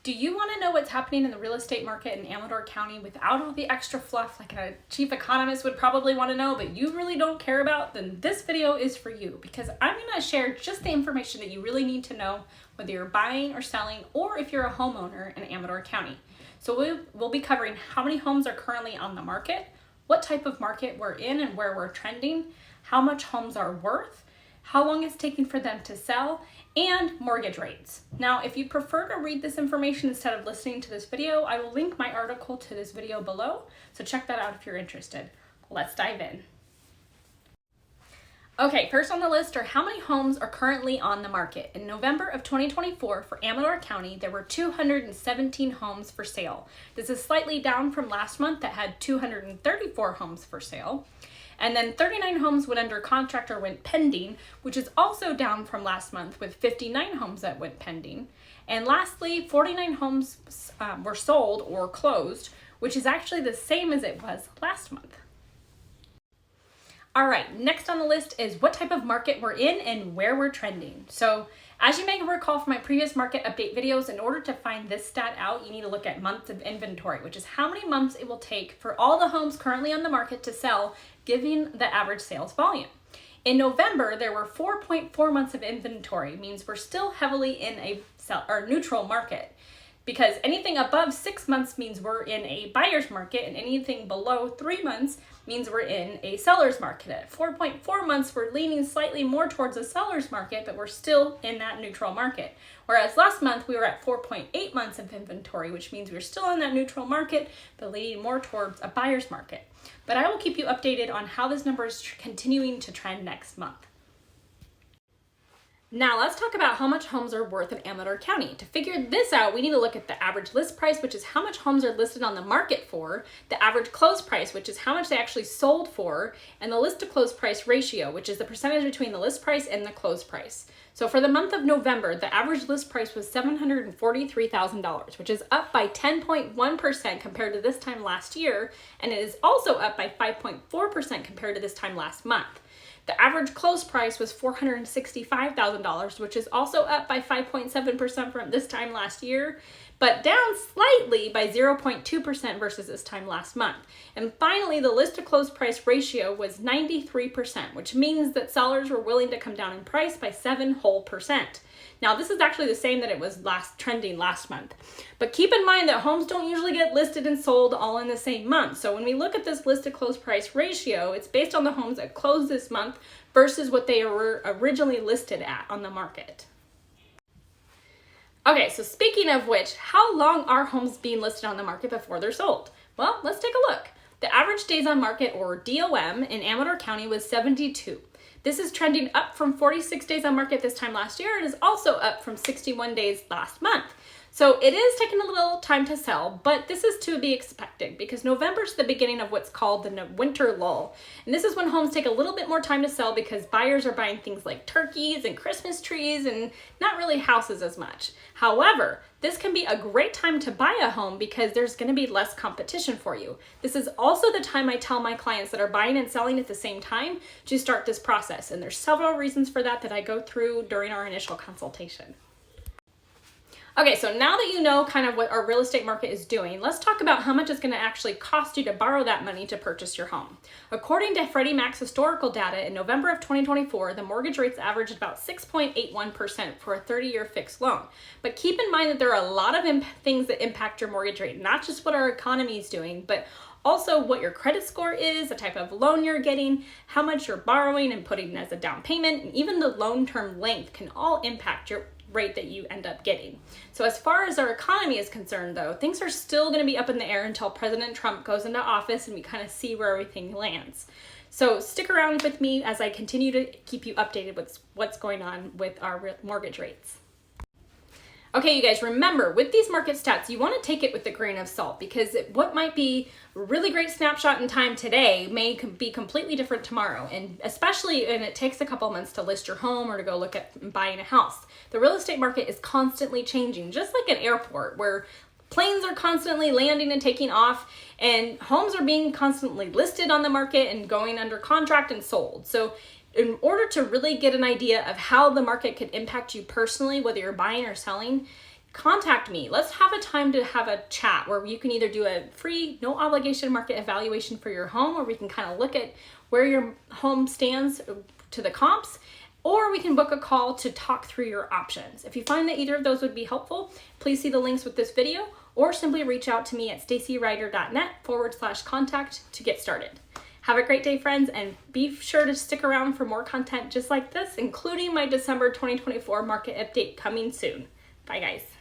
Do you want to know what's happening in the real estate market in Amador County without all the extra fluff like a chief economist would probably want to know, but you really don't care about? Then this video is for you, because I'm going to share just the information that you really need to know, whether you're buying or selling, or if you're a homeowner in Amador County. So we'll be covering how many homes are currently on the market, what type of market we're in and where we're trending, how much homes are worth, how long it's taking for them to sell, and mortgage rates. Now, if you prefer to read this information instead of listening to this video, I will link my article to this video below, so check that out if you're interested. Let's dive in. Okay, first on the list are how many homes are currently on the market. In November of 2024, for Amador County, there were 217 homes for sale. This is slightly down from last month that had 234 homes for sale. And then 39 homes went under contract or went pending, which is also down from last month with 59 homes that went pending. And lastly, 49 homes were sold or closed, which is actually the same as it was last month. All right, next on the list is what type of market we're in and where we're trending. So as you may recall from my previous market update videos, in order to find this stat out, you need to look at months of inventory, which is how many months it will take for all the homes currently on the market to sell, given the average sales volume. In November, there were 4.4 months of inventory, means we're still heavily in a neutral market, because anything above 6 months means we're in a buyer's market, and anything below 3 months means we're in a seller's market. At 4.4 months, we're leaning slightly more towards a seller's market, but we're still in that neutral market. Whereas last month, we were at 4.8 months of inventory, which means we're still in that neutral market, but leaning more towards a buyer's market. But I will keep you updated on how this number is continuing to trend next month. Now let's talk about how much homes are worth in Amador County. To figure this out, we need to look at the average list price, which is how much homes are listed on the market for, the average close price, which is how much they actually sold for, and the list to close price ratio, which is the percentage between the list price and the close price. So for the month of November, the average list price was $743,000, which is up by 10.1% compared to this time last year, and it is also up by 5.4% compared to this time last month. The average close price was $465,000, which is also up by 5.7% from this time last year, but down slightly by 0.2% versus this time last month. And finally, the list to close price ratio was 93%, which means that sellers were willing to come down in price by 7%. Now, this is actually the same that it was trending last month. But keep in mind that homes don't usually get listed and sold all in the same month. So when we look at this list to close price ratio, it's based on the homes that closed this month versus what they were originally listed at on the market. Okay, so speaking of which, how long are homes being listed on the market before they're sold? Well, let's take a look. The average days on market, or DOM, in Amador County was 72. This is trending up from 46 days on market this time last year and is also up from 61 days last month. So it is taking a little time to sell, but this is to be expected because November is the beginning of what's called the winter lull. And this is when homes take a little bit more time to sell because buyers are buying things like turkeys and Christmas trees and not really houses as much. However, this can be a great time to buy a home because there's going to be less competition for you. This is also the time I tell my clients that are buying and selling at the same time to start this process. And there's several reasons for that I go through during our initial consultation. Okay, so now that you know kind of what our real estate market is doing, let's talk about how much it's going to actually cost you to borrow that money to purchase your home. According to Freddie Mac's historical data, in November of 2024, the mortgage rates averaged about 6.81% for a 30-year fixed loan. But keep in mind that there are a lot of things that impact your mortgage rate, not just what our economy is doing, but also what your credit score is, the type of loan you're getting, how much you're borrowing and putting in as a down payment, and even the loan term length can all impact your rate that you end up getting. So as far as our economy is concerned, though, things are still going to be up in the air until President Trump goes into office and we kind of see where everything lands. So stick around with me as I continue to keep you updated with what's going on with our mortgage rates. Okay, you guys, remember, with these market stats, you want to take it with a grain of salt because what might be a really great snapshot in time today may be completely different tomorrow. And especially when it takes a couple months to list your home or to go look at buying a house. The real estate market is constantly changing, just like an airport where planes are constantly landing and taking off, and homes are being constantly listed on the market and going under contract and sold. So in order to really get an idea of how the market could impact you personally, whether you're buying or selling, contact me. Let's have a time to have a chat where you can either do a free, no obligation market evaluation for your home, or we can kind of look at where your home stands to the comps, or we can book a call to talk through your options. If you find that either of those would be helpful, please see the links with this video, or simply reach out to me at stacyryder.net/contact to get started. Have a great day, friends, and be sure to stick around for more content just like this, including my December 2024 market update coming soon. Bye, guys.